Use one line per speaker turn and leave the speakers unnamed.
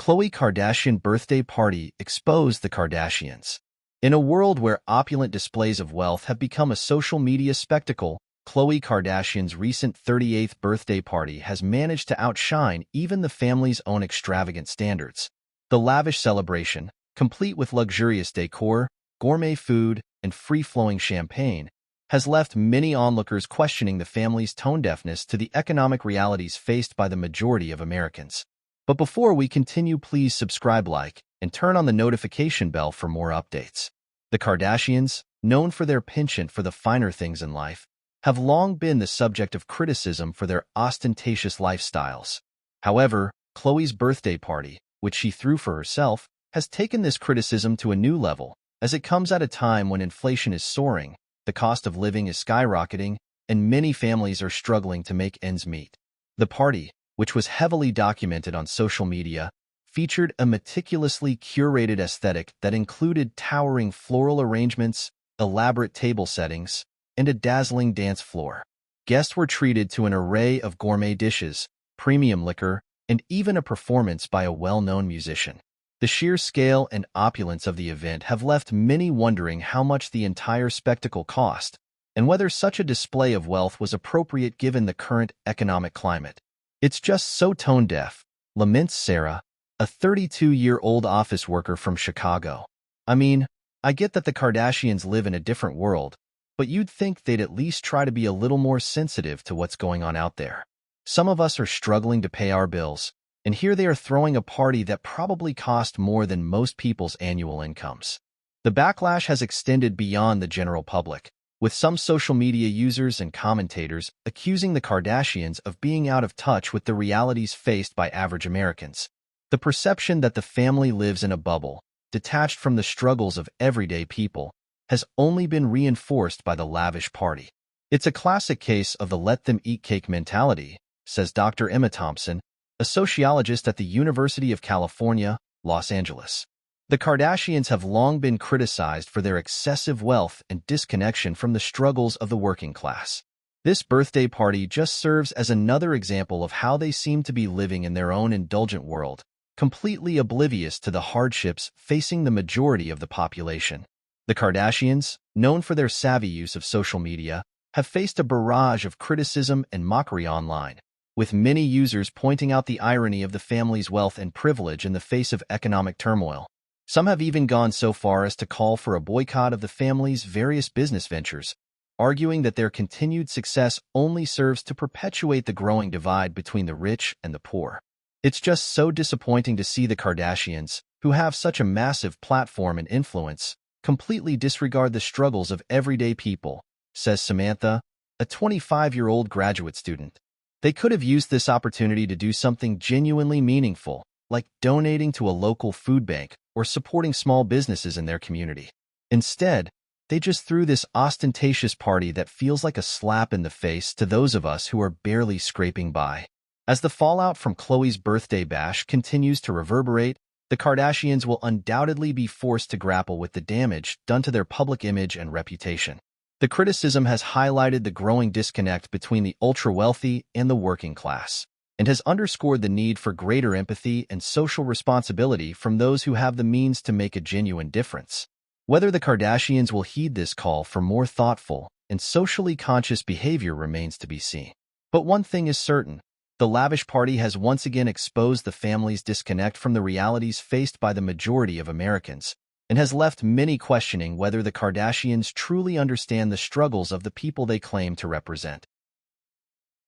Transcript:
Khloe Kardashian birthday party exposed the Kardashians. In a world where opulent displays of wealth have become a social media spectacle, Khloe Kardashian's recent 38th birthday party has managed to outshine even the family's own extravagant standards. The lavish celebration, complete with luxurious decor, gourmet food, and free-flowing champagne, has left many onlookers questioning the family's tone-deafness to the economic realities faced by the majority of Americans. But before we continue, please subscribe, like, and turn on the notification bell for more updates. The Kardashians, known for their penchant for the finer things in life, have long been the subject of criticism for their ostentatious lifestyles. However, Khloe's birthday party, which she threw for herself, has taken this criticism to a new level, as it comes at a time when inflation is soaring, the cost of living is skyrocketing, and many families are struggling to make ends meet. The party, which was heavily documented on social media, featured a meticulously curated aesthetic that included towering floral arrangements, elaborate table settings, and a dazzling dance floor. Guests were treated to an array of gourmet dishes, premium liquor, and even a performance by a well-known musician. The sheer scale and opulence of the event have left many wondering how much the entire spectacle cost, and whether such a display of wealth was appropriate given the current economic climate. "It's just so tone-deaf," laments Sarah, a 32-year-old office worker from Chicago. "I mean, I get that the Kardashians live in a different world, but you'd think they'd at least try to be a little more sensitive to what's going on out there. Some of us are struggling to pay our bills, and here they are throwing a party that probably cost more than most people's annual incomes." The backlash has extended beyond the general public, with some social media users and commentators accusing the Kardashians of being out of touch with the realities faced by average Americans. The perception that the family lives in a bubble, detached from the struggles of everyday people, has only been reinforced by the lavish party. "It's a classic case of the let-them-eat-cake mentality," says Dr. Emma Thompson, a sociologist at the University of California, Los Angeles. The Kardashians have long been criticized for their excessive wealth and disconnection from the struggles of the working class. This birthday party just serves as another example of how they seem to be living in their own indulgent world, completely oblivious to the hardships facing the majority of the population. The Kardashians, known for their savvy use of social media, have faced a barrage of criticism and mockery online, with many users pointing out the irony of the family's wealth and privilege in the face of economic turmoil. Some have even gone so far as to call for a boycott of the family's various business ventures, arguing that their continued success only serves to perpetuate the growing divide between the rich and the poor. "It's just so disappointing to see the Kardashians, who have such a massive platform and influence, completely disregard the struggles of everyday people," says Samantha, a 25-year-old graduate student. "They could have used this opportunity to do something genuinely meaningful, like donating to a local food bank or supporting small businesses in their community. Instead, they just threw this ostentatious party that feels like a slap in the face to those of us who are barely scraping by." As the fallout from Khloe's birthday bash continues to reverberate, the Kardashians will undoubtedly be forced to grapple with the damage done to their public image and reputation. The criticism has highlighted the growing disconnect between the ultra-wealthy and the working class, and has underscored the need for greater empathy and social responsibility from those who have the means to make a genuine difference. Whether the Kardashians will heed this call for more thoughtful and socially conscious behavior remains to be seen. But one thing is certain: the lavish party has once again exposed the family's disconnect from the realities faced by the majority of Americans, and has left many questioning whether the Kardashians truly understand the struggles of the people they claim to represent.